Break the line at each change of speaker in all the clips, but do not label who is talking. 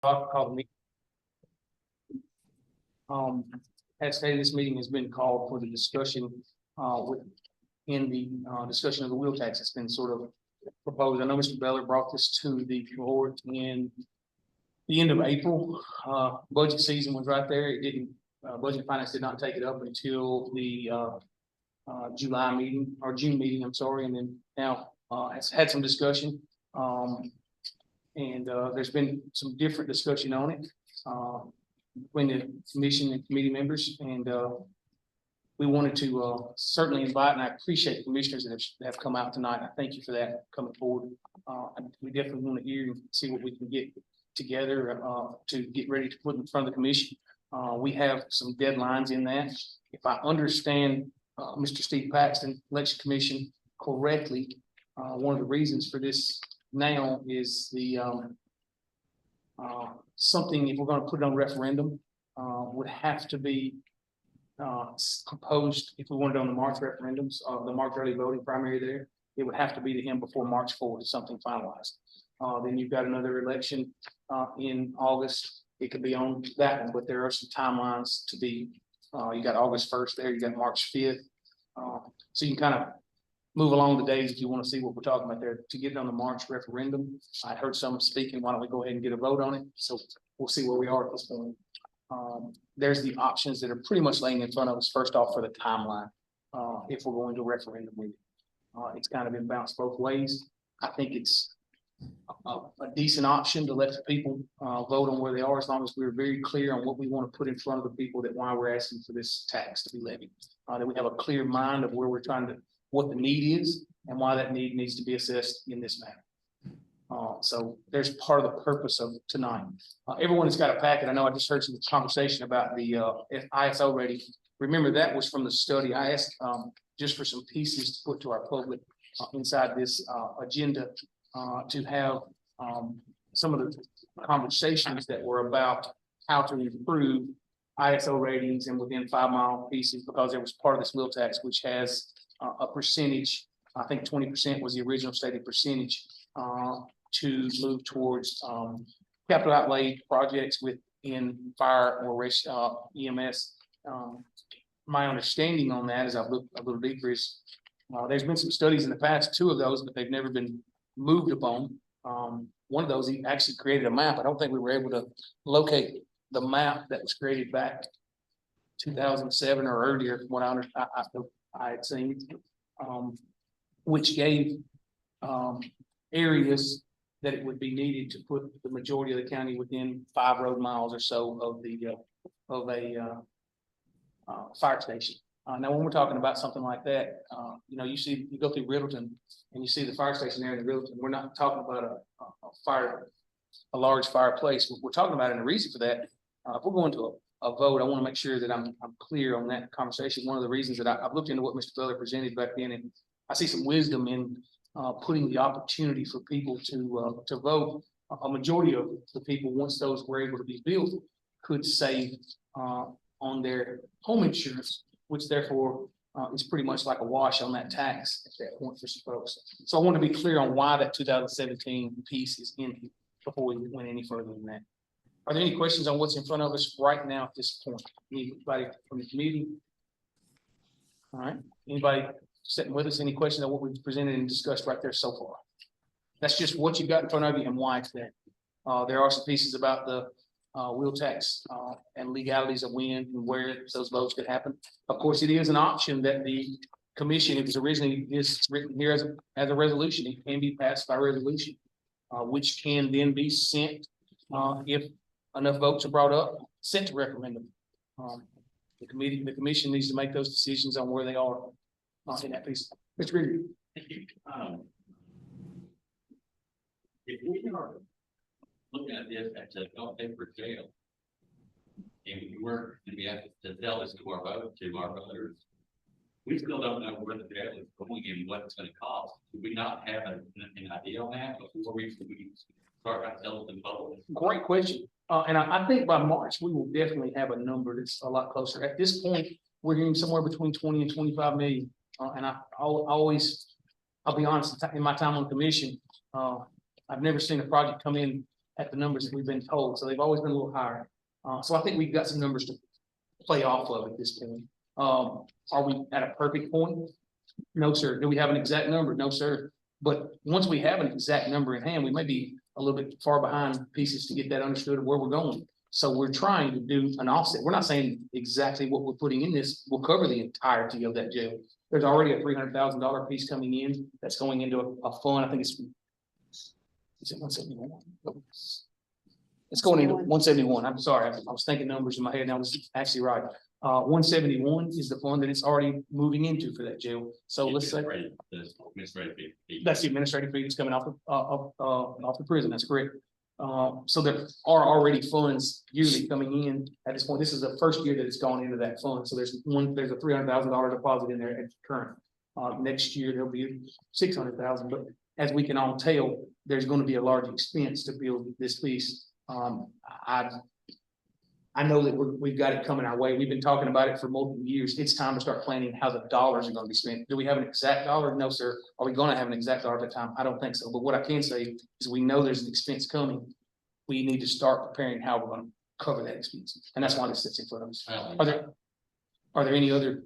Call the meeting. As stated, this meeting has been called for the discussion, in the, discussion of the wheel tax. It's been sort of proposed. I know Mr. Beller brought this to the board in the end of April. Budget season was right there. It didn't, Budget and Finance did not take it up until the, July meeting or June meeting, I'm sorry. And then now, it's had some discussion. There's been some different discussion on it, between the commission and committee members, and we wanted to certainly invite, and I appreciate the commissioners that have come out tonight. I thank you for that coming forward. We definitely want to hear and see what we can get together to get ready to put in front of the commission. We have some deadlines in that. If I understand Mr. Steve Paxton, Election Commission, correctly, one of the reasons for this now is the something, if we're going to put it on referendum, would have to be proposed. If we wanted it on the March referendums, the March early voting primary there, it would have to be to him before March 4th, something finalized. Then you've got another election in August. It could be on that one, but there are some timelines to be. You got August 1st there, you got March 5th. So you can kind of move along the days if you want to see what we're talking about there. To get it on the March referendum, I heard some speaking, why don't we go ahead and get a vote on it? So we'll see where we are at this point. There's the options that are pretty much laying in front of us. First off, for the timeline, if we're going to referendum with it. It's kind of been bounced both ways. I think it's a decent option to let the people vote on where they are, as long as we're very clear on what we want to put in front of the people, that why we're asking for this tax to be levied. That we have a clear mind of where we're trying to, what the need is and why that need needs to be assessed in this manner. So there's part of the purpose of tonight. Everyone has got a packet. I know I just heard some conversation about the ISO rating. Remember, that was from the study. I asked just for some pieces to put to our public inside this agenda to have some of the conversations that were about how to improve ISO ratings and within 5 mile pieces, because there was part of this wheel tax, which has a percentage. I think 20% was the original stated percentage to move towards capital outlay projects within fire or EMS. My understanding on that, as I've looked a little deeper, is there's been some studies in the past, 2 of those, but they've never been moved upon. One of those, he actually created a map. I don't think we were able to locate the map that was created back 2007 or earlier, from what I had seen, which gave areas that it would be needed to put the majority of the county within 5 road miles or so of the fire station. Now, when we're talking about something like that, you know, you go through Riddleton and you see the fire station there in Riddleton. We're not talking about a large fireplace. We're talking about, and the reason for that, if we're going to a vote, I want to make sure that I'm clear on that conversation. One of the reasons that I've looked into what Mr. Beller presented back then, and I see some wisdom in putting the opportunity for people to vote. A majority of the people, once those were able to be built, could save on their home insurance, which therefore is pretty much like a wash on that tax at that point for some folks. So I want to be clear on why that 2017 piece is in here before we went any further than that. Are there any questions on what's in front of us right now at this point? Anybody from the committee? All right. Anybody sitting with us? Any questions on what we've presented and discussed right there so far? That's just what you got in front of you and why it's there. There are some pieces about the wheel tax and legalities of when and where those votes could happen. Of course, it is an option that the commission, it was originally written here as a resolution. It can be passed by resolution, which can then be sent if enough votes are brought up, sent to referendum. The commission needs to make those decisions on where they are in that piece. Mr. Greer.
Thank you. If we are looking at this as a don't pay for jail, and we were to be asked to tell this to our voters, we still don't know where the jail is going and what it's going to cost. Do we not have an idea on that before we start trying to tell them public?
Great question. And I think by March, we will definitely have a number that's a lot closer. At this point, we're hearing somewhere between 20 and 25 million. And I'll be honest, in my time on commission, I've never seen a project come in at the numbers that we've been told, so they've always been a little higher. So I think we've got some numbers to play off of at this point. Are we at a perfect point? No, sir. Do we have an exact number? No, sir. But once we have an exact number in hand, we may be a little bit far behind pieces to get that understood of where we're going. So we're trying to do an offset. We're not saying exactly what we're putting in this will cover the entirety of that jail. There's already a $300,000 piece coming in that's going into a fund. I think it's. Is it 171? It's going into 171. I'm sorry. I was thinking numbers in my head and I was actually right. 171 is the fund that it's already moving into for that jail. So let's say.
Administrative fee.
That's the administrative fee that's coming off the prison. That's correct. So there are already funds yearly coming in at this point. This is the first year that it's gone into that fund. So there's a $300,000 deposit in there at the current. Next year there'll be 600,000, but as we can all tell, there's going to be a large expense to build this piece. I know that we've got it coming our way. We've been talking about it for multiple years. It's time to start planning how the dollars are going to be spent. Do we have an exact dollar? No, sir. Are we going to have an exact dollar at the time? I don't think so. But what I can say is we know there's an expense coming. We need to start preparing how we're going to cover that expense. And that's why this sits in front of us. Are there any other,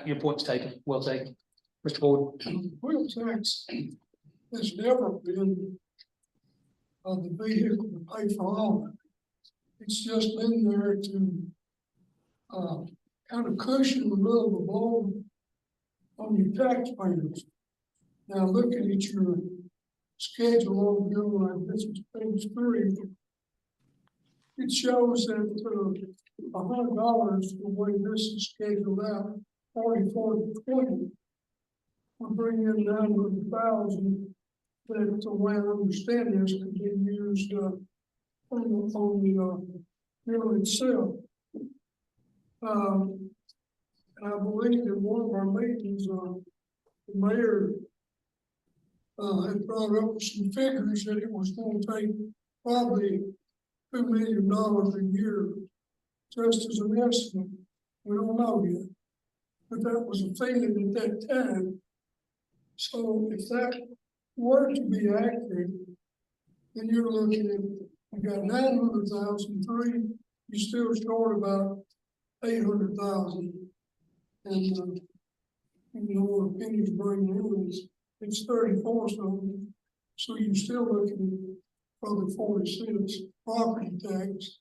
your point's taken, well taken. Mr. Ford?
Wheel tax has never been the vehicle to pay for all of it. It's just been there to kind of cushion a little of the blow on your taxpayers. Now, looking at your schedule over here, like this is page 3, it shows that $100, the way this is scheduled out, 40, 40, 20, will bring in 900,000. That the way I understand this could be used on the bill itself. And I believe in one of our meetings, the mayor had brought up some figures that it was going to take probably $2 million a year just as an estimate. We don't know yet, but that was a feeling at that time. So if that were to be accurate, then you're looking at, you got 900,003, you still short about 800,000. And you know what pennies bring in is it's 34 something. So you're still looking at probably 40 cents property tax.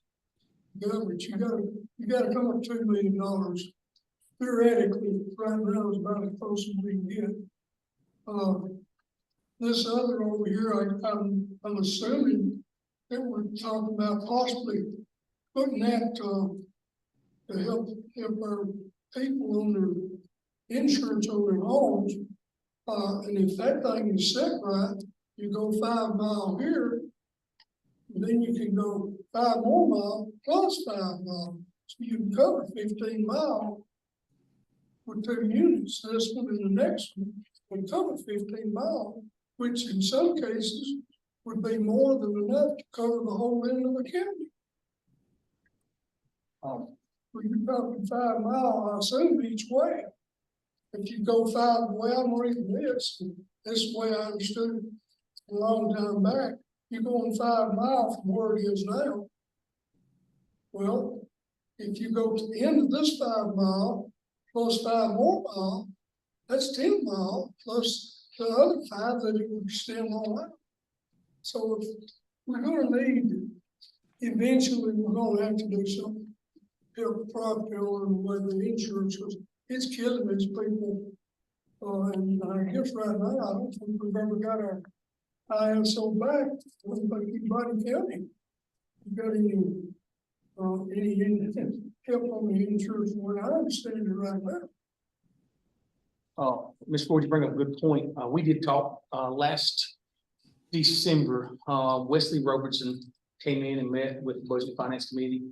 Government, you gotta come up $2 million. Theoretically, right now is about as close as we can get. This other over here, I'm assuming that we're talking about possibly putting that to help our people on their insurance on their homes. And if that thing is set right, you go 5 miles here, and then you can go 5 more miles plus 5 miles. So you can cover 15 miles with 2 units. This one and the next one would cover 15 miles. Which in some cases would be more than enough to cover the whole end of the county. Well, you're talking 5 miles, I assume, each way. If you go 5, well, I'm reading this is the way I understood it a long time back. You're going 5 miles from where it is now. Well, if you go to the end of this 5 mile plus 5 more miles, that's 10 miles plus the other 5 that it would extend on out. So if we're going to need, eventually we're going to have to do something to help the property owner with the insurance, because it's killing these people. And I guess right now, I don't think we've ever got our ISO back. I don't think anybody county. You got any help on the insurance when I understand it right now.
Ms. Ford, you bring up a good point. We did talk last December. Wesley Robertson came in and met with the Budget and Finance Committee.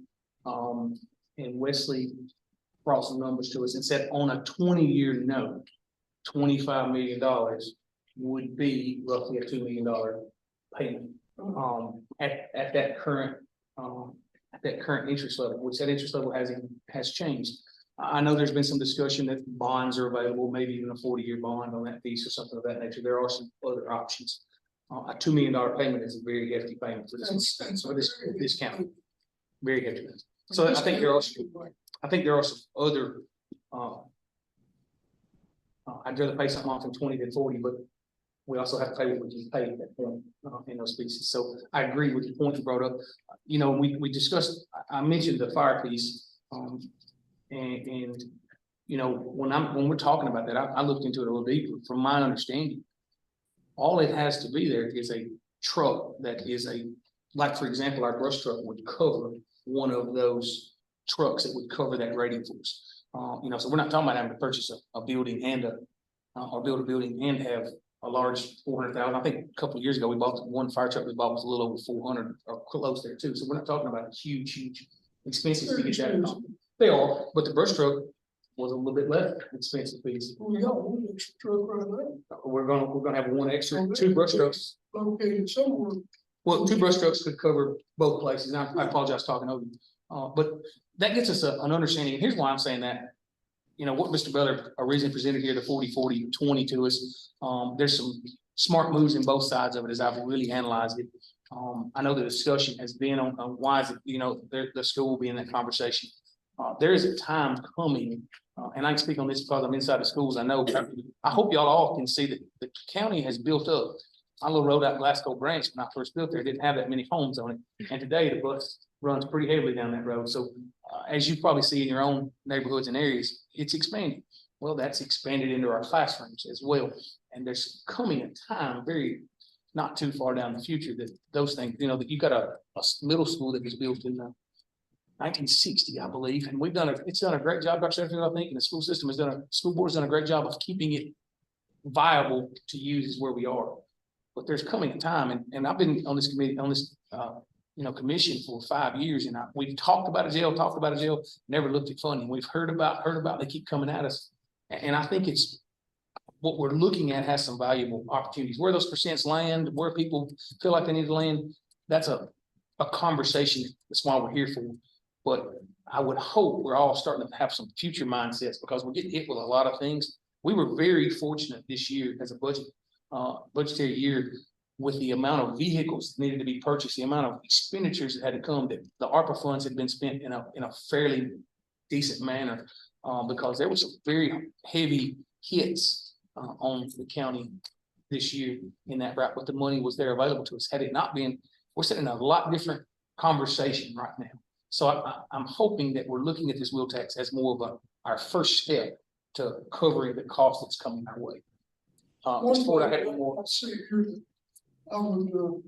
And Wesley brought some numbers to us and said on a 20-year note, $25 million would be roughly a $2 million payment. At that current interest level, which that interest level has changed. I know there's been some discussion that bonds are available, maybe even a 40-year bond on that piece or something of that nature. There are some other options. A $2 million payment is a very hefty payment for
That's
for this county, very hefty.
So
So I think there are some other, I'd rather pay something off in 20 than 40, but we also have to pay what we can pay at that point, in those pieces. So I agree with the point you brought up. You know, we discussed, I mentioned the fire piece, and, you know, when we're talking about that, I looked into it a little deeper. From my understanding, all it has to be there is a truck that is like, for example, our brush truck would cover one of those trucks that would cover that rating for us. You know, so we're not talking about having to purchase a building and or build a building and have a large 400,000. I think a couple of years ago, we bought one fire truck we bought was a little over 400 or close there too. So we're not talking about huge expenses to get that. They are, but the brush truck was a little bit less expensive piece.
We got one extra truck right there,
We're gonna have one extra, two brush trucks.
located somewhere.
Well, two brush trucks could cover both places. And I apologize talking over you. But that gets us an understanding. Here's why I'm saying that. You know, what Mr. Beller originally presented here, the 40-40-20 to us. There's some smart moves in both sides of it as I've really analyzed it. I know the discussion has been on why is it, you know, the school will be in that conversation. There is a time coming, and I can speak on this because I'm inside the schools. I know, but I hope y'all all can see that the county has built up. My little road out Glasgow Branch, when I first built there, didn't have that many homes on it. And today the bus runs pretty heavily down that road. So as you probably see in your own neighborhoods and areas, it's expanding. Well, that's expanded into our classrooms as well. And there's coming a time very not too far down the future that those things, you know, that you got a middle school that was built in 1960, I believe. And it's done a great job, Dr. Sheffield, I think, and the school system school board has done a great job of keeping it viable to use where we are. But there's coming a time, and I've been on this committee, commission for 5 years, and we've talked about a jail, never looked at funding. We've heard about, they keep coming at us. And I think it's what we're looking at has some valuable opportunities. Where those percents land, where people feel like they need to land, that's a conversation. That's why we're here for. But I would hope we're all starting to have some future mindsets because we're getting hit with a lot of things. We were very fortunate this year as a budgetary year with the amount of vehicles that needed to be purchased, the amount of expenditures that had to come, that the ARPA funds had been spent in a fairly decent manner, because there was some very heavy hits on the county this year in that route, but the money was there available to us. Had it not been, we're sitting in a lot different conversation right now. So I'm hoping that we're looking at this wheel tax as more of our first step to covering the cost that's coming our way. Mr. Ford, I had one more.
I see here that I would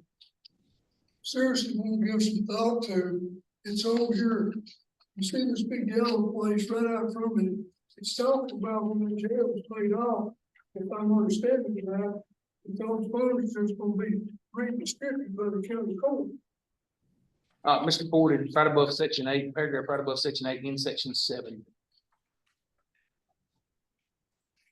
seriously want to give some thought to. It's over here. You see this big yellow place right out from it. It's talked about when the jail was paid off. If I'm understanding that, those funds are going to be redistributed by the county court.
Mr. Ford, it's right above section 8, paragraph right above section 8 in section 7.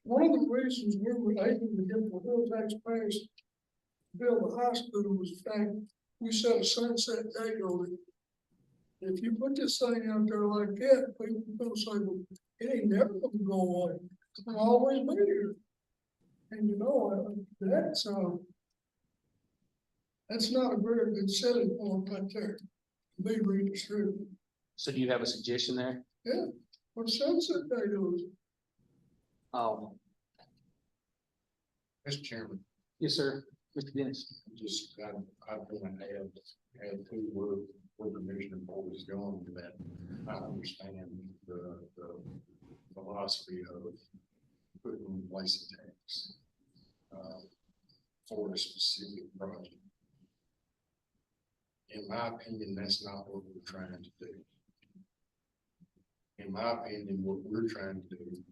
One of the reasons we were able to get the wheel tax passed to build the high school was the fact we set a sunset date on it. If you put this thing out there like that, people are gonna say, well, it ain't never gonna go away. It's gonna always be here. And you know, that's not a very good selling point right there to be redistributed.
So do you have a suggestion there?
Yeah, what sunset date is?
Mr. Chairman,
Yes, sir. Mr. Dennis.
I want to add to where Commissioner Ford is going with that. I understand the philosophy of putting in place a tax for a specific project. In my opinion, that's not what we're trying to do. In my opinion, what we're trying to do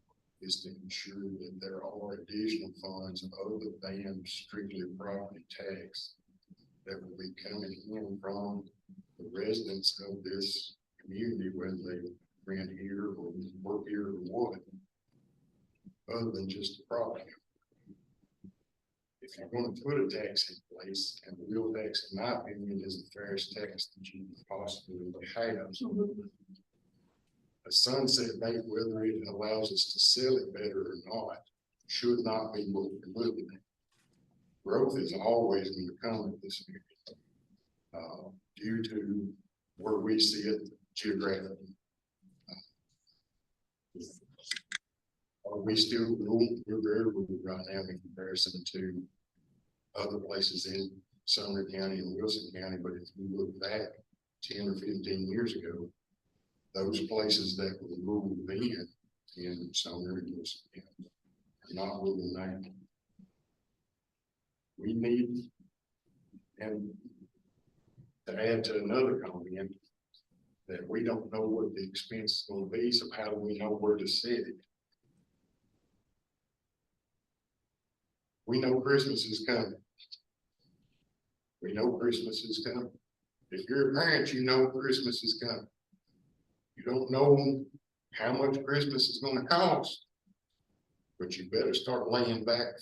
is to ensure that there are additional funds other than strictly property tax that will be coming in from the residents of this community, whether they rent here or work here or what, other than just the property. If you're going to put a tax in place, and the wheel tax, in my opinion, is the fairest tax that you possibly have. A sunset date, whether it allows us to sell it better or not, should not be what we're looking at. growth is always going to come in this area. Due to where we see it geographically. Are we still rural? We're very rural right now in comparison to other places in Sumner County and Wilson County, but if you look back 10 or 15 years ago, those places that were rural then in Sumner and Wilson County are not rural now. We need, and to add to another comment, that we don't know what the expense is going to be, so how do we know where to set it? We know Christmas is coming. We know Christmas is coming. If you're a parent, you know Christmas is coming. You don't know how much Christmas is going to cost, but you better start laying back.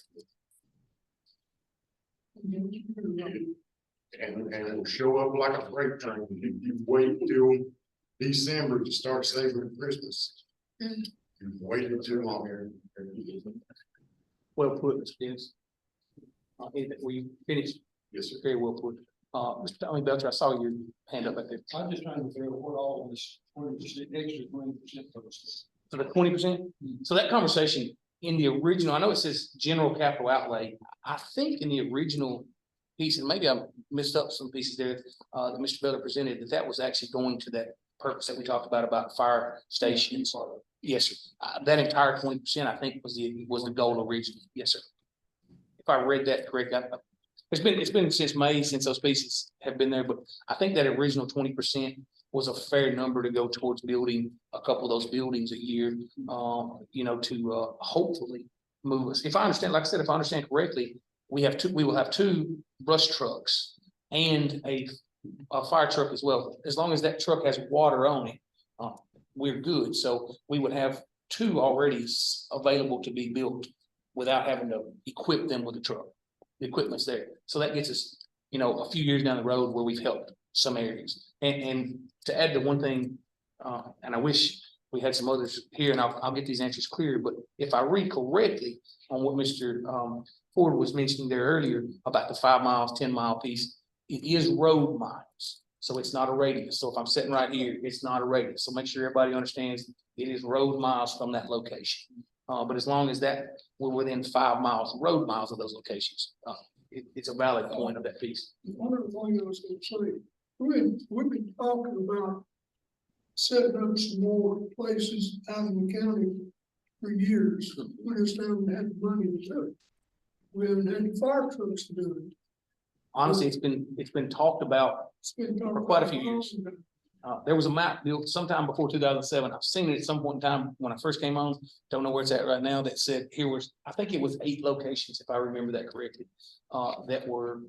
And it'll show up like a freight train. If you wait till December to start saving Christmas, you've waited too long here.
Well put, Mr. Dennis. Were you finished?
Yes, sir.
Very well put. Mr. Tommy Belcher, I saw your hand up back there.
I'm just trying to figure out what all this 20%, extra 20% goes
So the 20%, so that conversation in the original, I know it says general capital outlay. I think in the original piece, and maybe I missed up some pieces there, that Mr. Belcher presented, that was actually going to that purpose that we talked about fire stations. Yes, sir. That entire 20%, I think, was the goal originally. Yes, sir. If I read that correctly, it's been since May since those pieces have been there, but I think that original 20% was a fair number to go towards building a couple of those buildings a year, to hopefully move us. If I understand, like I said, if I understand correctly, we will have two brush trucks and a fire truck as well. As long as that truck has water on it, we're good. So we would have two already available to be built without having to equip them with a truck. The equipment's there. So that gets us, a few years down the road where we've helped some areas. And to add to one thing, and I wish we had some others here, and I'll get these answers clear, but if I read correctly on what Mr. Ford was mentioning there earlier about the 5 miles, 10-mile piece, it is road miles. So it's not a radius. So if I'm sitting right here, it's not a radius. So make sure everybody understands it is road miles from that location. But as long as that we're within 5 miles, road miles of those locations, it's a valid point of that piece.
One other thing I was gonna say, we've been talking about setting up some more places out in the county for years. We just haven't had the money to do it. We haven't had the fire trucks to do it.
Honestly, it's been talked about.
It's been
For quite a few years. There was a map built sometime before 2007. I've seen it at some point in time when I first came on. Don't know where it's at right now. That said, I think it was 8 locations, if I remember that correctly, that were,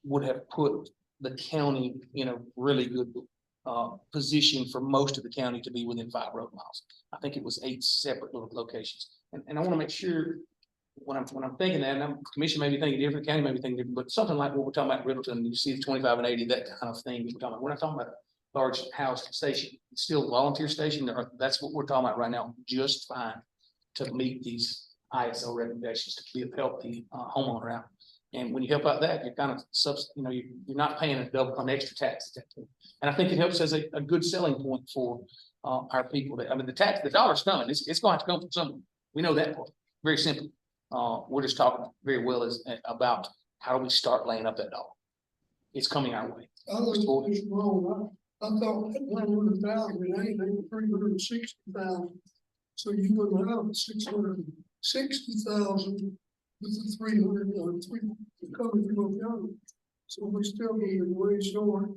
would have put the county in a really good, position for most of the county to be within 5 road miles. I think it was 8 separate little locations. And I want to make sure when I'm thinking that, and commission may be thinking different, county may be thinking different, but something like what we're talking about Riddleton, you see the 25 and 80, that kind of thing. We're not talking about a large house station. It's still a volunteer station. That's what we're talking about right now, just fine to meet these ISO recommendations to help the homeowner out. And when you help out that, you're kind of you're not paying an extra tax at that point. And I think it helps as a good selling point for our people. The dollar's coming. It's going to come from somewhere. We know that part. Very simple. We're just talking very well about how do we start laying up that dollar. It's coming our way.
I looked at this wrong. I thought that 100,000, it ain't 360,000. So you would have 660,000 with the 300 coming from the county. So we still need a way short.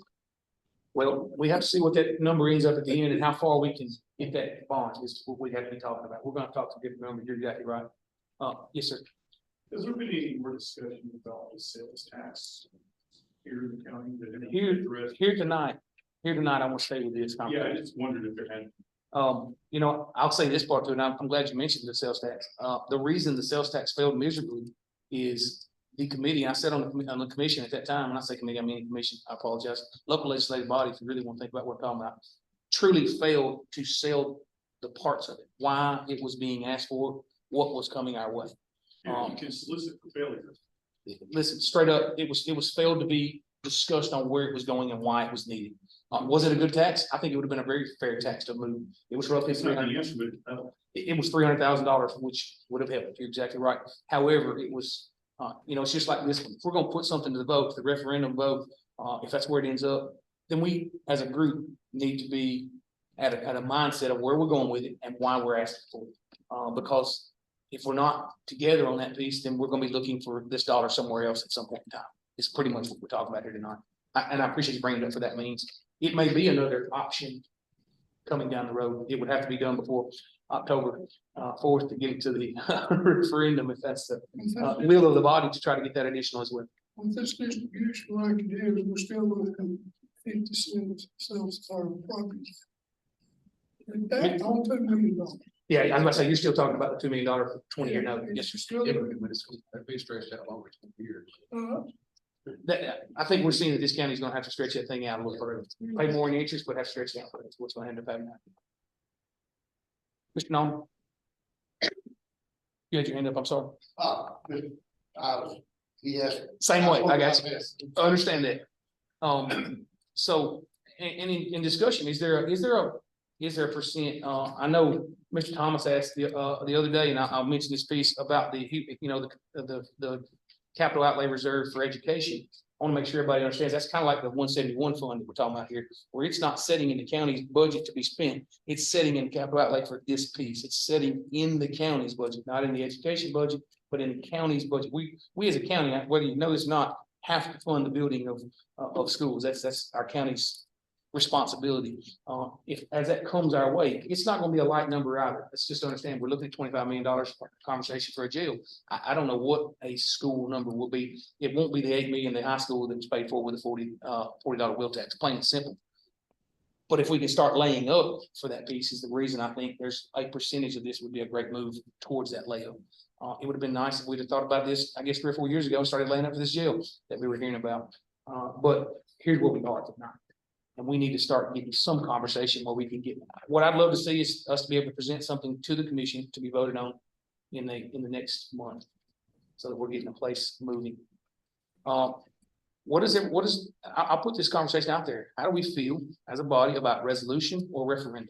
Well, we have to see what that number ends up at the end and how far we can get that bond is what we have to be talking about. We're going to talk to different numbers. You're exactly right. Yes, sir.
Has there been any more discussion about the sales tax here in the county?
Here tonight, I want to stay with this
Yeah, I
conversation.
just wondered if there had.
I'll say this part too, and I'm glad you mentioned the sales tax. The reason the sales tax failed miserably is the committee. I sat on the commission at that time. When I say committee, I mean commission. I apologize. Local legislative body, if you really want to think about what we're talking about, truly failed to sell the parts of it. Why it was being asked for, what was coming our way.
You can solicit for failure.
Listen, straight up, it was failed to be discussed on where it was going and why it was needed. Was it a good tax? I think it would have been a very fair tax to move. It was roughly
It's not the
300.
answer, but,
It was $300,000, which would have helped. You're exactly right. However, it was, it's just like this one. If we're gonna put something to the vote, the referendum vote, if that's where it ends up, then we, as a group, need to be at a mindset of where we're going with it and why we're asking for it. Because if we're not together on that piece, then we're gonna be looking for this dollar somewhere else at some point in time. It's pretty much what we're talking about here tonight. And I appreciate you bringing it up for that means. It may be another option coming down the road. It would have to be done before October 4th to get it to the referendum, if that's the will of the body to try to get that additional as well.
With this distribution like it is, we're still looking at 50 cents our property. And that's on $2 million.
Yeah, I was about to say, you're still talking about the $2 million 20-year note. Yes,
It's still,
Be stretched out longer than 2 years.
I think we're seeing that this county is gonna have to stretch that thing out a little further. Pay more in interest, but have to stretch it out. That's what's gonna end up happening. Mr. Nolan? You had your hand up, I'm sorry.
Yes.
Same way, I got you. I understand that. So, and in discussion, is there a percent, I know Mr. Thomas asked the other day, and I'll mention this piece about the capital outlay reserve for education. I want to make sure everybody understands, that's kind of like the 171 fund that we're talking about here, where it's not setting in the county's budget to be spent. It's setting in capital outlay for this piece. It's setting in the county's budget, not in the education budget, but in the county's budget. We as a county, whether you know this or not, have to fund the building of schools. That's our county's responsibility. If, as that comes our way, it's not gonna be a light number either. Let's just understand, we're looking at $25 million conversation for a jail. I don't know what a school number will be. It won't be the 8 million, the high school that was paid for with a $40 wheel tax, plain and simple. But if we can start laying up for that piece is the reason I think there's a percentage of this would be a great move towards that layup. It would have been nice if we'd have thought about this, I guess 3 or 4 years ago, and started laying up for this jail that we were hearing about. But here's where we are tonight. And we need to start getting some conversation where we can get, what I'd love to see is us to be able to present something to the commission to be voted on in the next month. So that we're getting a place moving. I'll put this conversation out there. How do we feel as a body about resolution or referendum?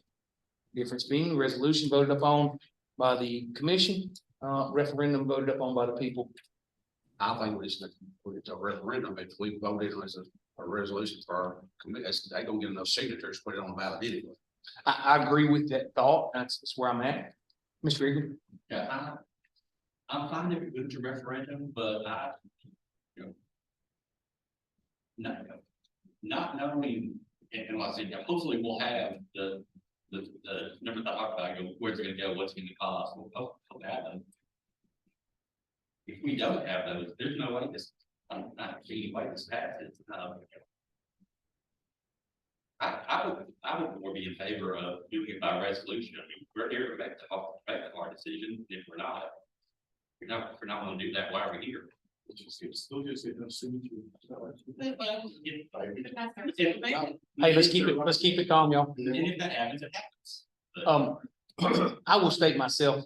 Difference being resolution voted upon by the commission, referendum voted upon by the people.
I think it's a referendum, if we voted as a resolution for our committee, they gonna get enough signatures, put it on the ballot anyway.
I agree with that thought. That's where I'm at. Mr. Regan?
Yeah, I'm fine if it goes to referendum, but not knowing, and like I said, hopefully we'll have the number that I talked about, where's it gonna go, what's it gonna cost, we'll hope have them. If we don't have those, there's no way this, I'm not seeing way this passes. I would more be in favor of doing it by resolution. I mean, we're here to make the hard decision. If we're not gonna do that, why are we here?
still just get no signature.
Hey, let's keep it calm, y'all.
And if that happens, it happens. But
I will state myself,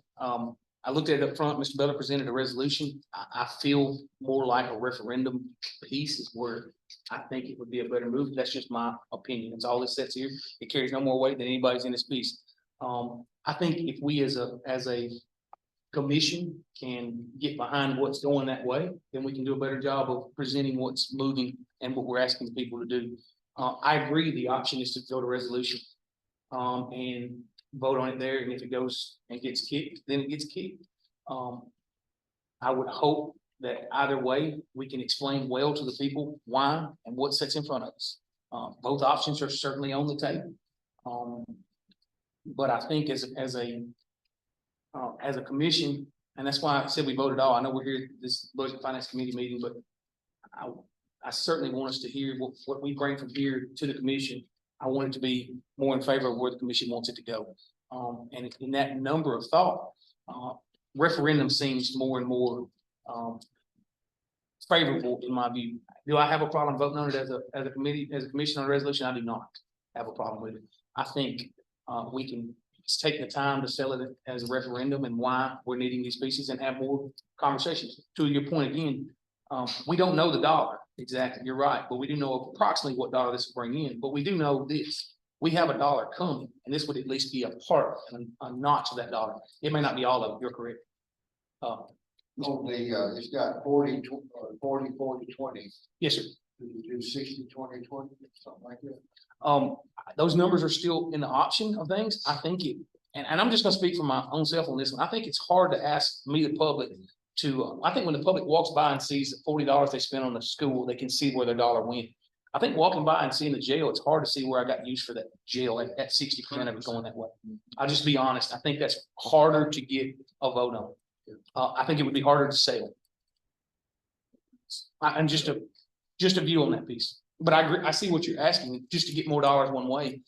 I looked at it up front, Mr. Beller presented a resolution. I feel more like a referendum piece is where I think it would be a better move. That's just my opinion. It's all it sets here. It carries no more weight than anybody's in this piece. I think if we as a commission can get behind what's going that way, then we can do a better job of presenting what's moving and what we're asking people to do. I agree the option is to go to resolution and vote on it there, and if it goes and gets kicked, then it gets kicked. I would hope that either way, we can explain well to the people why and what sits in front of us. Both options are certainly on the table. But I think as a commission, and that's why I said we voted all. I know we're here at this budget finance committee meeting, but I certainly want us to hear what we bring from here to the commission. I want it to be more in favor of where the commission wants it to go. And in that number of thought, referendum seems more and more favorable in my view. Do I have a problem voting on it as a committee, as a commission on a resolution? I do not have a problem with it. I think we can taking the time to sell it as a referendum and why we're needing these pieces and have more conversations. To your point again, we don't know the dollar exactly, you're right, but we do know approximately what dollar this will bring in, but we do know this. We have a dollar coming, and this would at least be a part, a notch of that dollar. It may not be all of it, you're correct.
It's got 40, 20.
Yes, sir.
You do 60, 20, 20, something like that.
Those numbers are still in the option of things. I think it, and I'm just gonna speak for my own self on this one. I think it's hard to ask me, the public, to, I think when the public walks by and sees the $40 they spent on the school, they can see where their dollar went. I think walking by and seeing the jail, it's hard to see where I got used for that jail at 60% of it going that way. I'll just be honest. I think that's harder to get a vote on. I think it would be harder to sell. And just a view on that piece. But I agree, I see what you're asking, just to get more dollars one way.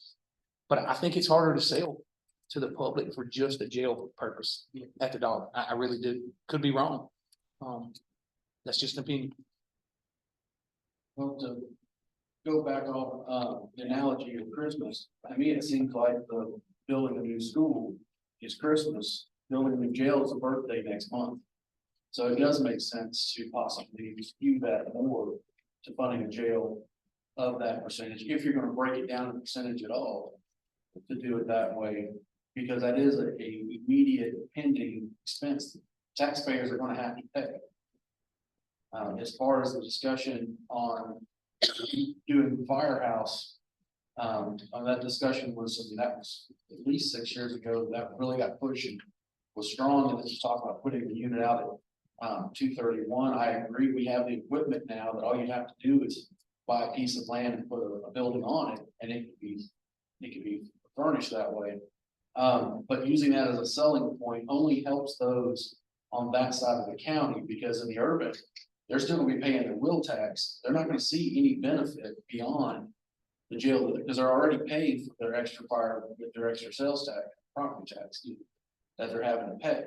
But I think it's harder to sell to the public for just a jail purpose at the dollar. I really do. Could be wrong. That's just an opinion.
Well, to go back off, the analogy of Christmas, to me, it seems like the building a new school is Christmas, building a new jail is a birthday next month. So it does make sense to possibly skew that more to funding a jail of that percentage, if you're gonna break it down in percentage at all, to do it that way, because that is a immediate pending expense taxpayers are gonna have to pay. As far as the discussion on doing the firehouse, that discussion was, I mean, that was at least 6 years ago, that really got pushed and was strong, and let's talk about putting the unit out at 231. I agree, we have the equipment now that all you have to do is buy a piece of land and put a building on it, and it could be furnished that way. But using that as a selling point only helps those on that side of the county, because in the urban, they're still gonna be paying their will tax. They're not gonna see any benefit beyond the jail, because they're already paying for their extra fire, with their extra sales tax, property tax that they're having to pay.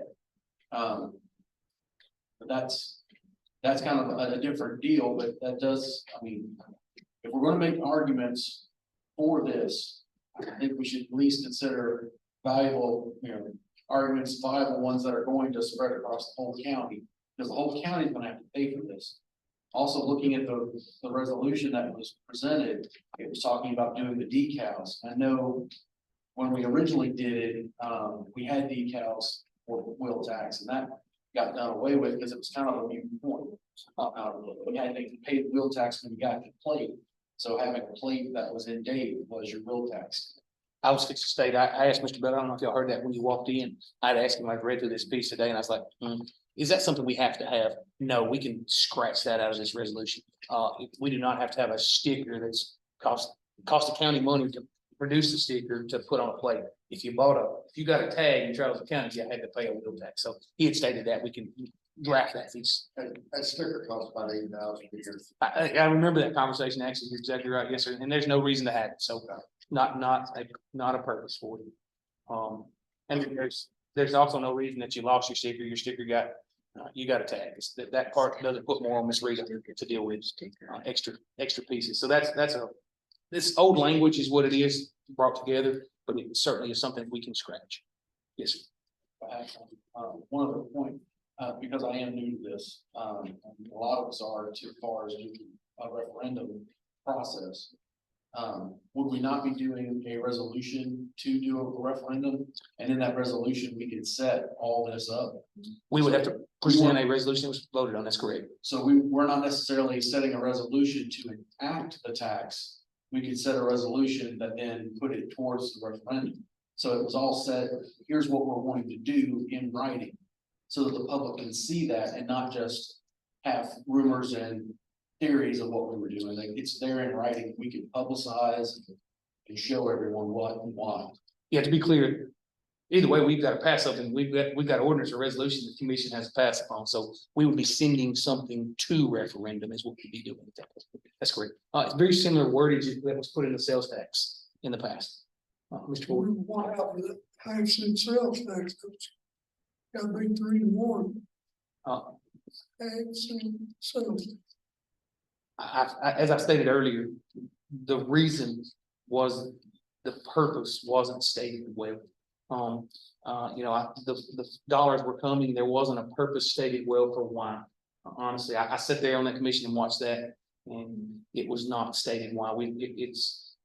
But that's kind of a different deal, but that does, I mean, if we're gonna make arguments for this, I think we should at least consider valuable, arguments, viable ones that are going to spread across the whole county, because the whole county is gonna have to pay for this. Also, looking at the resolution that was presented, it was talking about doing the decals. I know when we originally did it, we had decals for wheel tax, and that got done away with because it was kind of a new point. We had to pay the wheel tax when we got the plate. So having a plate that was in date was your wheel tax.
I was fixing to state, I asked Mr. Bell, I don't know if y'all heard that when you walked in. I'd asked him, I'd read through this piece today, and I was like, is that something we have to have? No, we can scratch that out of this resolution. We do not have to have a sticker that's cost the county money to produce the sticker to put on a plate. If you got a tag in Charles County, you had to pay a wheel tax. So he had stated that we can draft that piece.
That sticker costs about $8,000 a year.
I remember that conversation, actually, you're exactly right, yes, sir, and there's no reason to have it, so not a purpose for it. And there's also no reason that you lost your sticker got, you got a tag. That part doesn't put more on Miss Rita to deal with, extra pieces, so this old language is what it is, brought together, but it certainly is something we can scratch. Yes, sir.
One other point, because I am new to this, a lot of us are too far as doing a referendum process. Would we not be doing a resolution to do a referendum? And in that resolution, we could set all this up.
We would have to present a resolution that was voted on, that's correct.
So we're not necessarily setting a resolution to enact the tax. We could set a resolution that then put it towards the referendum. So it was all set, here's what we're wanting to do in writing, so that the public can see that and not just have rumors and theories of what we were doing. Like, it's there in writing. We can publicize and show everyone what and why.
Yeah, to be clear, either way, we've got to pass something. We've got ordinance or resolution the commission has to pass upon. So we would be sending something to referendum is what we'd be doing. That's correct. It's very similar wordage that was put in the sales tax in the past. Mr. Ford.
What happened to the half-cent sales tax? Got to be 3 to 1. Half-cent sales.
As I stated earlier, the reason was the purpose wasn't stated well. The dollars were coming, there wasn't a purpose stated well for why. Honestly, I sat there on that commission and watched that, and it was not stated why.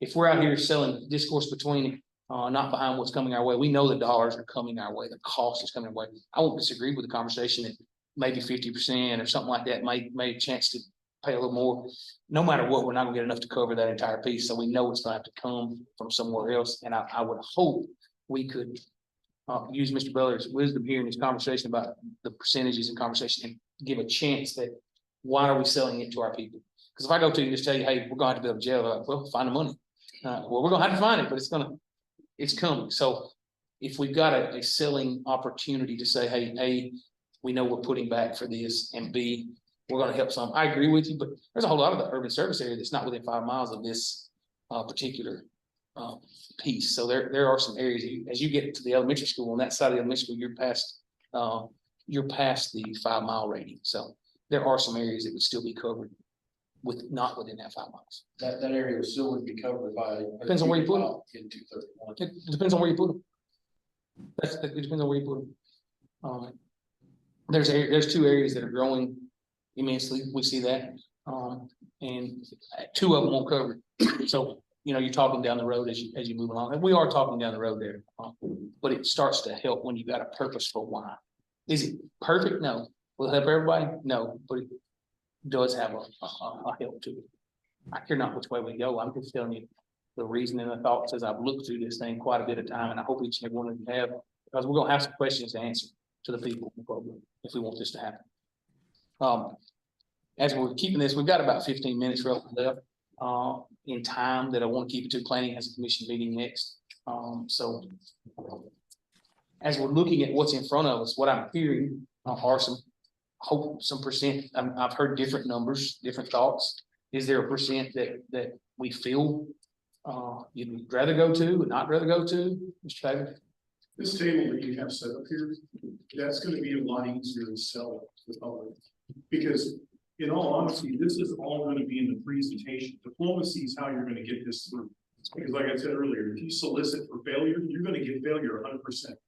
If we're out here selling discourse between, not behind what's coming our way, we know the dollars are coming our way, the cost is coming our way. I won't disagree with the conversation that maybe 50% or something like that may a chance to pay a little more. No matter what, we're not gonna get enough to cover that entire piece, so we know it's gonna have to come from somewhere else, and I would hope we could use Mr. Beller's wisdom here in this conversation about the percentages and conversation and give a chance that why are we selling it to our people? Because if I go to you and just tell you, hey, we're gonna have to build a jail, they're like, well, find the money. Well, we're gonna have to find it, but it's coming. So if we've got a selling opportunity to say, hey, A, we know we're putting back for this, and B, we're gonna help some. I agree with you, but there's a whole lot of the urban service area that's not within 5 miles of this particular piece. So there are some areas, as you get to the elementary school, on that side of the elementary school, you're past the 5 mile rating. So there are some areas that would still be covered not within that 5 miles.
That area still would be covered by.
Depends on where you put it.
In 231.
It depends on where you put them. It depends on where you put them. There's 2 areas that are growing immensely. We see that. And 2 of them won't cover it. So, you're talking down the road as you move along, and we are talking down the road there. But it starts to help when you got a purpose for why. Is it perfect? No. Will it help everybody? No, but it does have a help to it. I care not which way we go. I'm just telling you the reason and the thoughts as I've looked through this thing quite a bit of time, and I hope each and every one of you have, because we're gonna have some questions to answer to the people if we want this to happen. As we're keeping this, we've got about 15 minutes roughly left in time that I want to keep it to. Planning has a commission meeting next. So as we're looking at what's in front of us, what I'm hearing are some percent. I've heard different numbers, different thoughts. Is there a percent that we feel you'd rather go to and not rather go to, Mr. Taylor?
This table that you have set up here, that's gonna be a lot easier to sell to the public. Because in all honesty, this is all gonna be in the presentation. Diplomacy is how you're gonna get this through. Because like I said earlier, if you solicit for failure, you're gonna get failure 100%.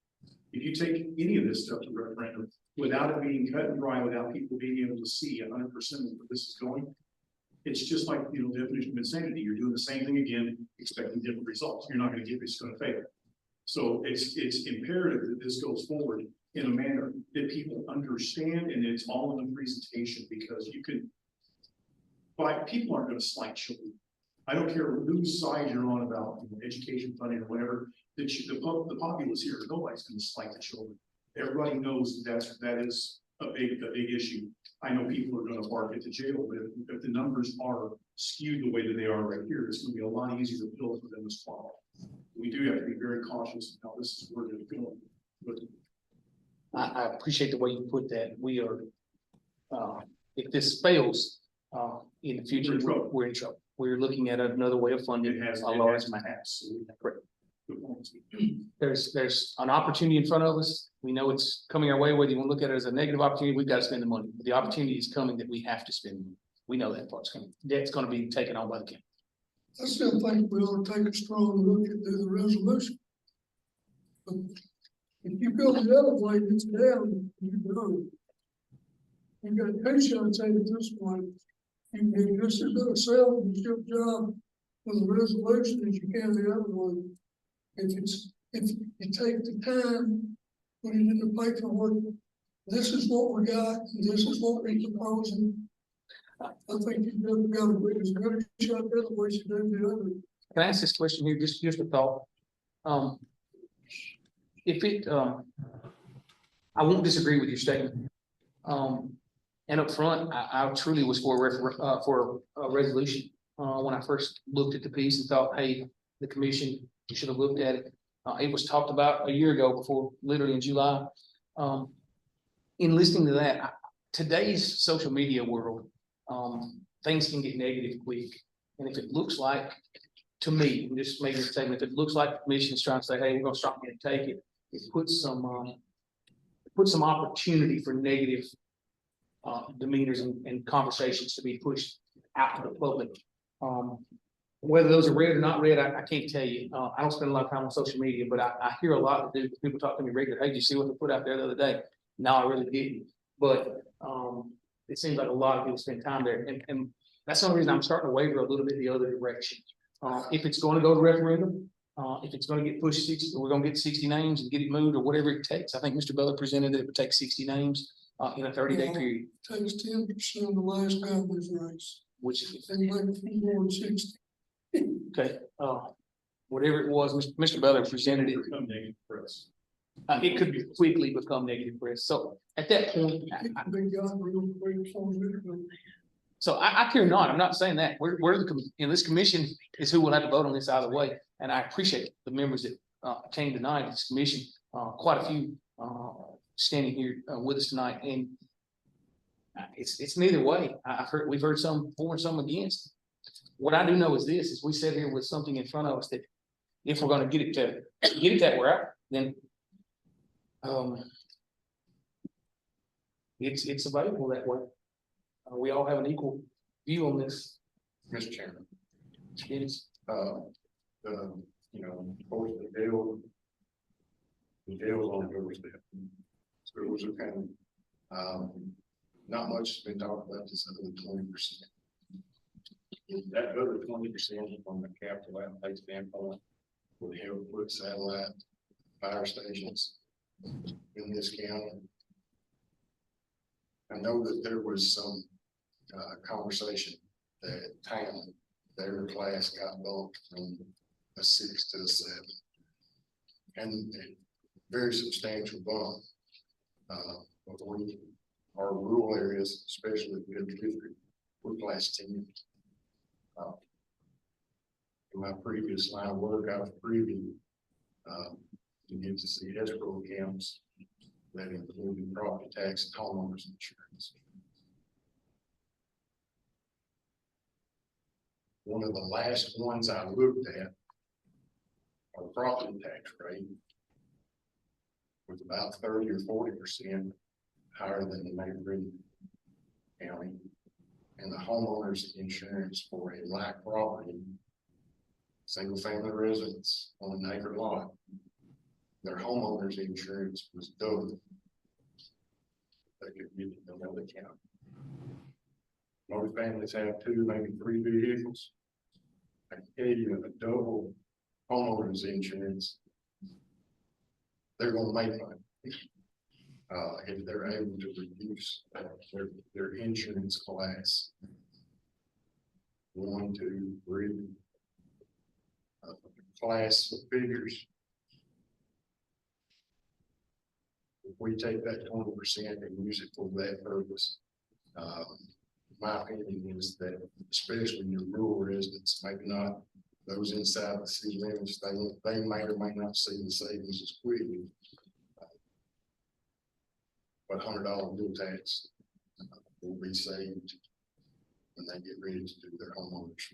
If you take any of this stuff to referendum without it being cut and dry, without people being able to see 100% of where this is going, it's just like, definition of insanity. You're doing the same thing again, expecting different results. You're not gonna get this, gonna fail. So it's imperative that this goes forward in a manner that people understand, and it's all in the presentation, because people aren't gonna slight children. I don't care whose side you're on about education funding or whatever, the populace here, nobody's gonna slight the children. Everybody knows that is a big issue. I know people are gonna bark at the jail, but if the numbers are skewed the way that they are right here, it's gonna be a lot easier to build for them to swallow. We do have to be very cautious of how this is where it's going. But
I appreciate the way you put that. We are, if this fails, in the future, we're in trouble. We're looking at another way of funding.
it has
a large amount. Correct. There's an opportunity in front of us. We know it's coming our way, whether you want to look at it as a negative opportunity, we've got to spend the money. But the opportunity is coming that we have to spend. We know that part's coming. Debt's going to be taken on by the county.
I still think we ought to take a strong look at the resolution. But if you go the other way, it's down, you know. You got 2 shots at it this way. You can just as good a salesmanship job with a resolution as you can the other way. If you take the time, put it in the paperwork, this is what we got, and this is what we're proposing. I think you've got to be as good a shot the other way as you do the other.
Can I ask this question here? Just a thought. I won't disagree with your statement. And up front, I truly was for a resolution when I first looked at the piece and thought, hey, the commission, you should have looked at it. It was talked about a year ago, before, literally in July. In listening to that, today's social media world, things can get negative quick. And if it looks like, to me, I'm just making a statement, if it looks like the commission is trying to say, hey, we're gonna stop and take it, it puts some opportunity for negative demeanors and conversations to be pushed out to the public. Whether those are read or not read, I can't tell you. I don't spend a lot of time on social media, but I hear a lot of people talk to me regularly. Hey, did you see what they put out there the other day? No, I really didn't. But, it seems like a lot of people spend time there, and that's the only reason I'm starting to waver a little bit the other direction. If it's going to go to referendum, if it's going to get pushed 60, we're going to get 60 names and get it moved or whatever it takes. I think Mr. Butler presented that it would take 60 names, in a 30-day period,
Takes 10% of the last governor's race,
which is,
and like more than 60.
okay, whatever it was, Mr. Butler presented it.
Become negative press.
It could quickly become negative press. So at that point,
They got real quick, so
so I care not. I'm not saying that. This commission is who will have to vote on this either way. And I appreciate the members that came tonight, this commission, quite a few standing here with us tonight. And it's neither way. We've heard some for and some against. What I do know is this, is we sit here with something in front of us that if we're gonna get it that route, then it's available that way. We all have an equal view on this.
Mr. Chairman,
It is,
of course, the deal's on the doorstep. Schools are kind of, not much has been talked about this other than 20%. That other 20% from the capital outlay standpoint will help put satellite fire stations in this county. I know that there was some conversation that town, their class got bumped from a 6 to a 7. And a very substantial bump. But our rural areas, especially in the district, we're class 10. In my previous line of work, I was privy to get to see escrow accounts that included property tax and homeowners insurance. One of the last ones I looked at, our property tax rate was about 30 or 40% higher than the neighboring county. And the homeowners insurance for a like property, single family residence on an acre lot, their homeowners insurance was double. They could get in another county. Most families have 2, maybe 3 vehicles. I can tell you a double homeowners insurance, they're gonna make money. If they're able to reduce their insurance class 1, 2, 3 class figures. If we take that 20% and use it for that purpose, my opinion is that especially your rural residents, maybe not those inside the city limits, they may or may not see the savings as quickly. But $100 bill tax will be saved when they get ready to do their homeowners.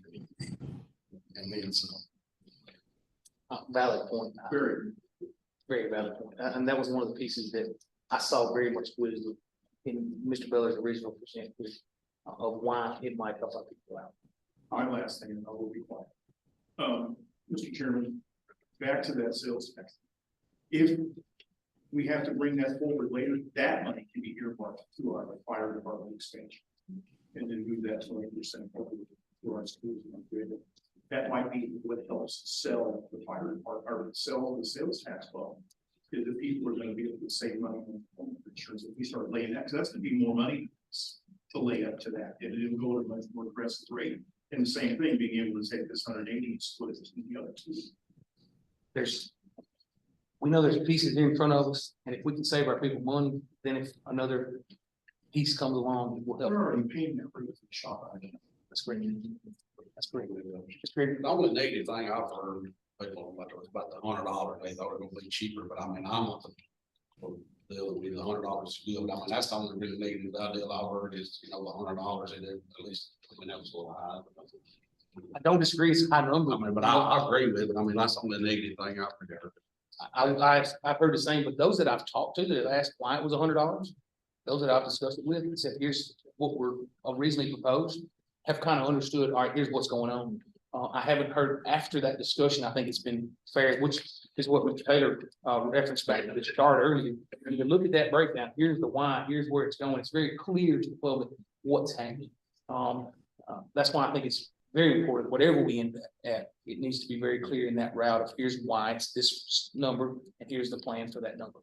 And then some.
valid point.
Very.
Very valid point. And that was one of the pieces that I saw very much wisdom in Mr. Beller's original percent of why it might help our people out.
My last thing, and I will be quiet. Mr. Chairman, back to that sales tax. If we have to bring that forward later, that money can be earmarked to our fire department expansion. And then move that 20% forward to our schools. That might be what helps sell the fire department or sell the sales tax law. Is that people are going to be able to save money on insurance if we start laying that, because that's going to be more money to lay up to that, and it'll go at a much more aggressive rate. And the same thing, being able to take this 180 and split it to the other 2.
We know there's pieces here in front of us, and if we can save our people money, then if another piece comes along, it will help.
We're already paying that for the shop.
That's great. That's great. That's great.
The only negative thing I've heard people about the $100, they thought it would be cheaper, but I mean, I'm not the $100 is good. I mean, that's the only really negative deal I've heard is, the $100, and at least, that was a little high.
I don't disagree, it's a high number.
I mean, but I agree with it. I mean, that's the only negative thing I've heard.
I've heard the same, but those that I've talked to that have asked why it was $100, those that I've discussed it with, and said, here's what we're originally proposed, have kind of understood, all right, here's what's going on. I haven't heard after that discussion, I think it's been fair, which is what Mr. Taylor, referenced back to the chart earlier. You can look at that breakdown, here's the why, here's where it's going, it's very clear to the public what's happening. That's why I think it's very important, whatever we end up at, it needs to be very clear in that route of here's why it's this number, and here's the plan for that number.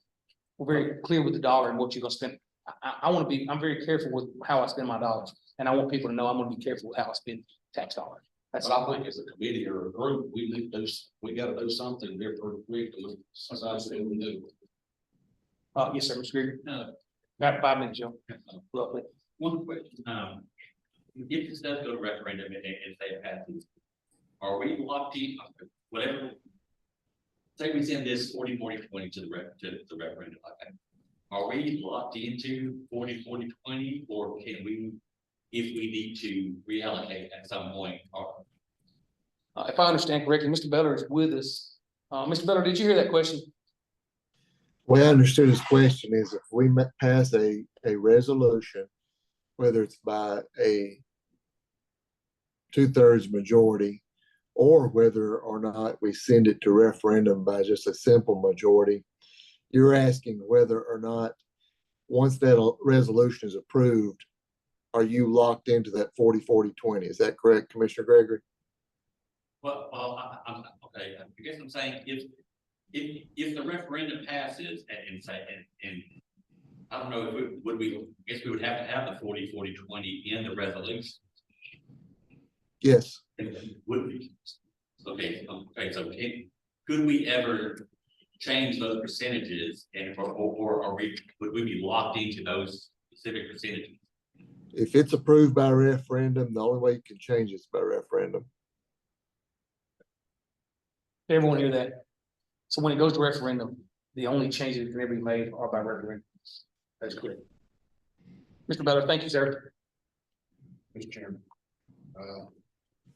We're very clear with the dollar and what you're gonna spend. I'm very careful with how I spend my dollars, and I want people to know I'm gonna be careful with how I spend tax dollars. That's
But I think as a committee or a group, we need to do, we gotta do something here pretty quick to decide what we do.
Yes, sir, Mr. Gregory.
No,
About 5 minutes, Joe. Lovely.
one question, if this does go to referendum and say it passes, are we locked in, whatever? Say we send this 40-40-20 to the referendum, like that. Are we locked into 40-40-20, or can we, if we need to reallocate at some point, or?
If I understand correctly, Mr. Beller is with us. Mr. Beller, did you hear that question?
Well, I understood his question is if we pass a resolution, whether it's by a 2/3 majority, or whether or not we send it to referendum by just a simple majority, you're asking whether or not, once that resolution is approved, are you locked into that 40-40-20? Is that correct, Commissioner Gregory?
Well, I'm, okay, I guess I'm saying if the referendum passes and say, and I don't know if we guess we would have to have the 40-40-20 in the resolution.
Yes.
Would we? Okay, could we ever change those percentages and, or would we be locked into those specific percentages?
If it's approved by referendum, the only way you can change it is by referendum.
Everyone hear that? So when it goes to referendum, the only changes that can ever be made are by referendum. That's clear. Mr. Beller, thank you, sir.
Mr. Chairman.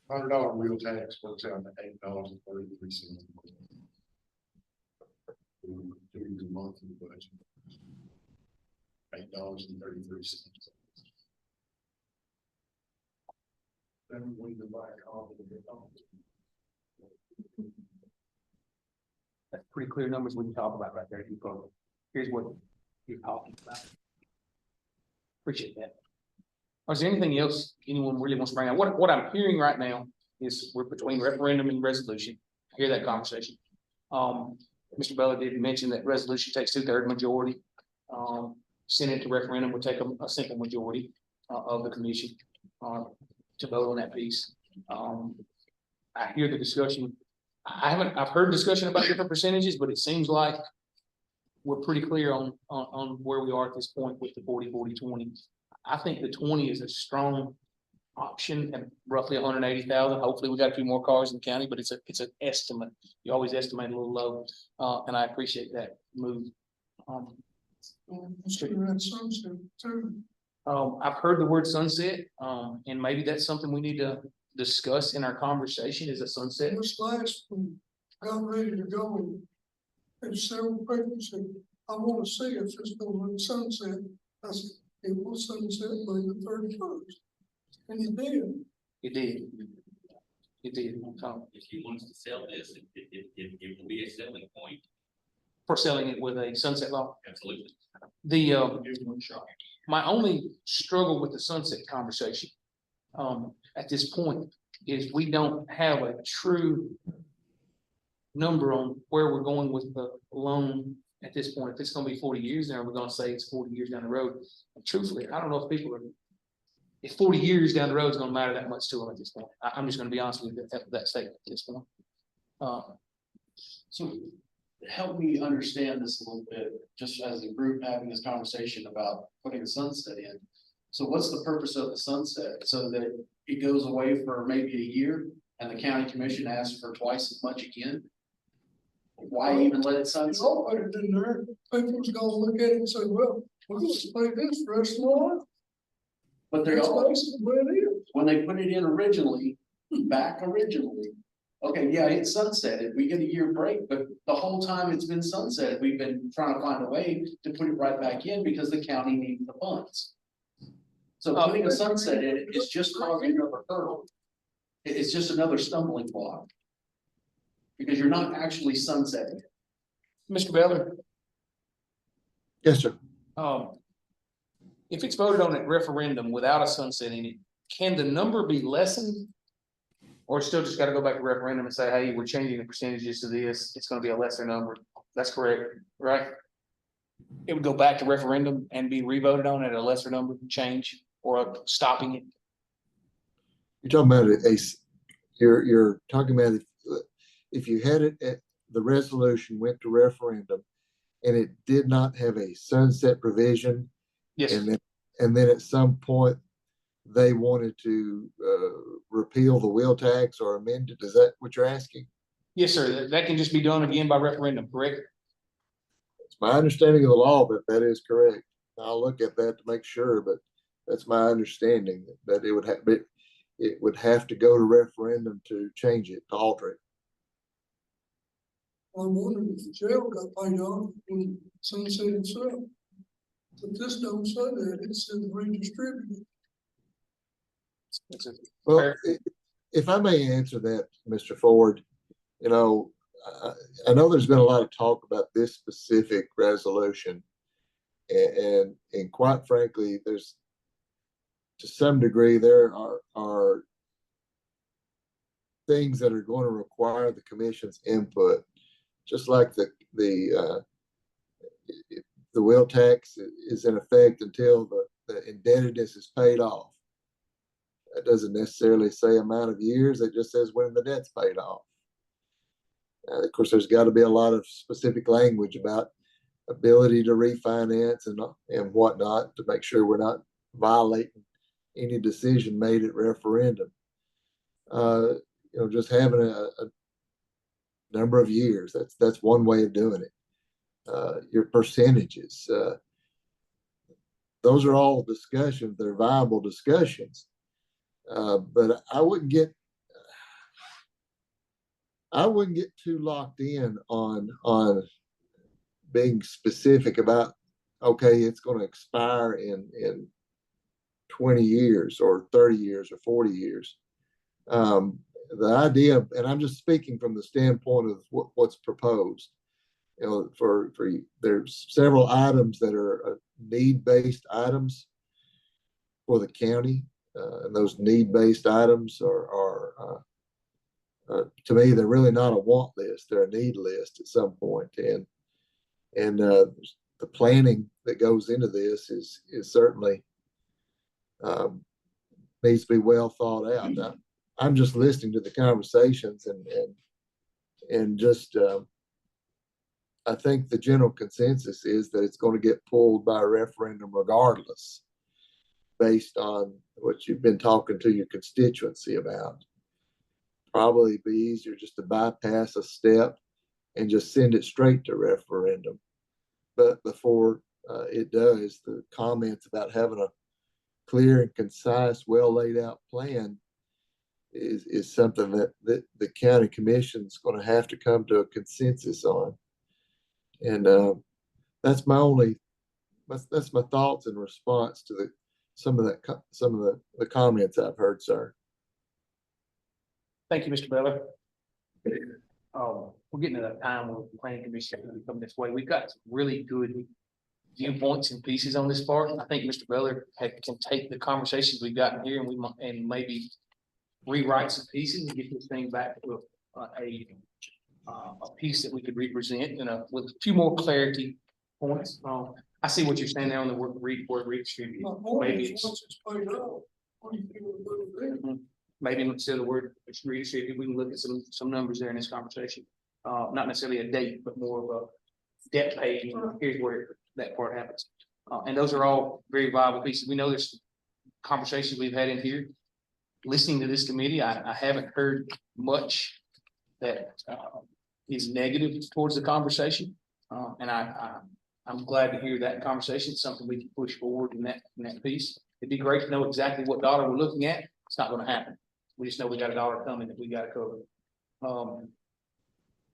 $100 real tax works out to $8.33. Do the monthly budget. $8.33. Then we divide all of it.
That's pretty clear numbers we can talk about right there. Here's what you're talking about. Appreciate that. Is there anything else anyone really wants to bring out? What I'm hearing right now is we're between referendum and resolution. I hear that conversation. Mr. Bella did mention that resolution takes 2/3 majority. Send it to referendum would take a simple majority of the commission to vote on that piece. I hear the discussion. I've heard discussion about different percentages, but it seems like we're pretty clear on where we are at this point with the 40-40-20. I think the 20 is a strong option at roughly 180,000. Hopefully we got a few more cars in the county, but it's an estimate. You always estimate a little low, and I appreciate that move. I've heard the word sunset, and maybe that's something we need to discuss in our conversation is a sunset.
This last one got ready to go. And several people said, I want to see if it's going to sunset. I said, it will sunset by the 31st. And it did.
It did. It did.
If he wants to sell this, it will be a selling point.
For selling it with a sunset law.
Absolutely.
My only struggle with the sunset conversation at this point is we don't have a true number on where we're going with the loan at this point. If it's gonna be 40 years, then we're gonna say it's 40 years down the road. And truthfully, I don't know if people are, if 40 years down the road is gonna matter that much to them at this point. I'm just gonna be honest with you, that statement at this point.
So help me understand this a little bit, just as a group having this conversation about putting a sunset in. So what's the purpose of the sunset? So that it goes away for maybe a year and the county commission asks for twice as much again? Why even let it sunset?
I'll put it in there. People's gonna look at it and say, well, we're gonna pay this for the rest of my life.
But they're
That's
all,
basically what it is.
when they put it in originally, okay, yeah, it's sunsetted, we get a year break, but the whole time it's been sunsetted, we've been trying to find a way to put it right back in because the county needs the funds. So putting a sunset in, it's just causing another hurdle. It's just another stumbling block. Because you're not actually sunsetting.
Mr. Beller,
Yes, sir.
if it's voted on at referendum without a sunset in it, can the number be lessened? Or still just gotta go back to referendum and say, hey, we're changing the percentages to this, it's gonna be a lesser number, that's correct, right? It would go back to referendum and be revoted on at a lesser number change or stopping it.
You're talking about you're talking about if you had it at the resolution went to referendum and it did not have a sunset provision.
Yes,
And then at some point they wanted to repeal the wheel tax or amend it. Is that what you're asking?
yes, sir, that can just be done again by referendum, correct?
It's my understanding of the law, but that is correct. I'll look at that to make sure, but that's my understanding that it would have to go to referendum to change it, to alter it.
I wondered if the jail got paid off when sunset itself. But this don't say that, it says redistributed.
That's it.
Well,
Fair.
if I may answer that, Mr. Ford, you know, I know there's been a lot of talk about this specific resolution. And quite frankly, there's, to some degree, there are things that are going to require the commission's input, just like the wheel tax is in effect until the indebtedness is paid off. That doesn't necessarily say amount of years, it just says when the debt's paid off. Of course, there's got to be a lot of specific language about ability to refinance and whatnot to make sure we're not violating any decision made at referendum. You know, just having a number of years, that's one way of doing it. Your percentages, those are all discussions, they're viable discussions. But I wouldn't get too locked in on being specific about, okay, it's going to expire in 20 years or 30 years or 40 years. The idea, and I'm just speaking from the standpoint of what's proposed, you know, there's several items that are need-based items for the county. And those need-based items are to me, they're really not a want list, they're a need list at some point. And the planning that goes into this is certainly needs to be well thought out. I'm just listening to the conversations and just I think the general consensus is that it's going to get pulled by referendum regardless, based on what you've been talking to your constituency about. Probably be easier just to bypass a step and just send it straight to referendum. But before it does, the comments about having a clear and concise, well laid out plan is something that the county commission is going to have to come to a consensus on. And that's my thoughts in response to some of the comments I've heard, sir.
Thank you, Mr. Beller. We're getting to that time where the planning commission is going to come this way. We've got some really good viewpoints and pieces on this part. I think Mr. Beller can take the conversations we've gotten here and maybe rewrite some pieces and get this thing back to a piece that we could represent, you know, with a few more clarity points. I see what you're saying there on the word redistribute. Maybe it's
Once it's paid off, what do you think we're gonna do?
maybe instead of the word redistribute, we can look at some numbers there in this conversation. Not necessarily a date, but more of a debt pay. Here's where that part happens. And those are all very viable pieces. We know there's conversations we've had in here. Listening to this committee, I haven't heard much that is negative towards the conversation. And I'm glad to hear that conversation. It's something we can push forward in that piece. It'd be great to know exactly what dollar we're looking at. It's not going to happen. We just know we got a dollar coming that we got to cover.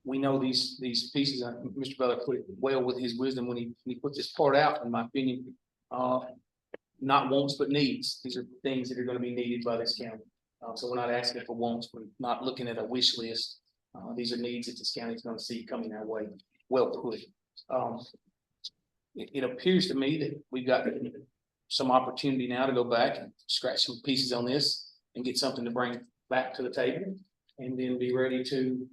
We know these pieces. Mr. Beller put it well with his wisdom when he put this part out, in my opinion. Not wants, but needs. These are things that are going to be needed by this county. So we're not asking for wants, we're not looking at a wish list. These are needs that this county is gonna see coming our way. Well put. It appears to me that we've got some opportunity now to go back and scratch some pieces on this and get something to bring back to the table. And then be ready to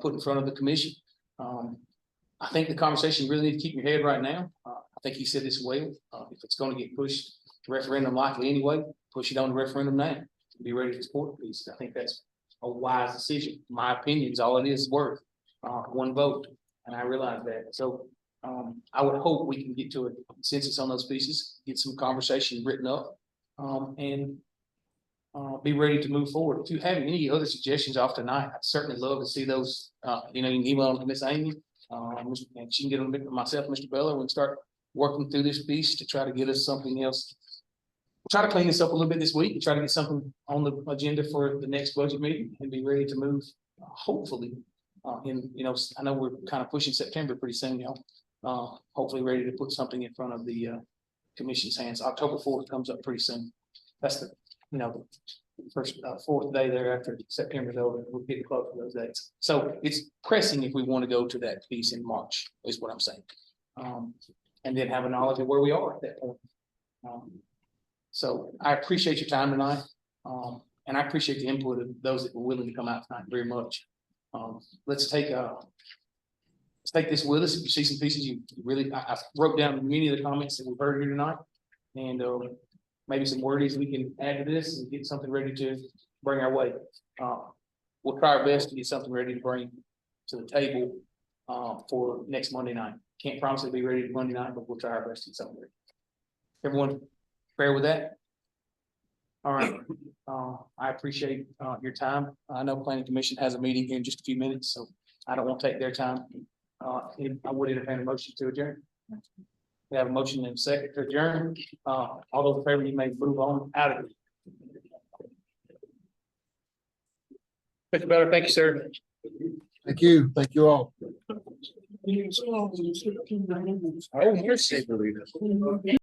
put in front of the commission. I think the conversation you really need to keep in your head right now. I think he said this well, if it's gonna get pushed to referendum likely anyway, push it on the referendum now. Be ready to support the piece. I think that's a wise decision. My opinion is all it is worth, one vote, and I realize that. So I would hope we can get to a consensus on those pieces, get some conversation written up, and be ready to move forward. If you have any other suggestions off tonight, I'd certainly love to see those. You can email them to Miss Amy, and she can get them to myself, Mr. Beller. We can start working through this piece to try to get us something else. We'll try to clean this up a little bit this week and try to get something on the agenda for the next budget meeting and be ready to move, hopefully. I know we're kind of pushing September pretty soon, hopefully ready to put something in front of the commission's hands. October 4th comes up pretty soon. That's the first fourth day there after September's over. We're getting close to those dates. So it's pressing if we want to go to that piece in March, is what I'm saying. And then have a knowledge of where we are at that point. So I appreciate your time tonight. And I appreciate the input of those that were willing to come out tonight very much. Let's take this with us. If you see some pieces, you really, I wrote down many of the comments that we've heard here tonight. And maybe some wordies we can add to this and get something ready to bring our way. We'll try our best to get something ready to bring to the table for next Monday night. Can't promise it'll be ready to Monday night, but we'll try our best to get something ready. Everyone fair with that? All right. I appreciate your time. I know Planning Commission has a meeting here in just a few minutes, so I don't want to take their time. I would entertain a motion to adjourn. We have a motion and a second to adjourn. All those in favor, you may move on out of it. Mr. Beller, thank you, sir.
Thank you. Thank you all.
Oh, mercy.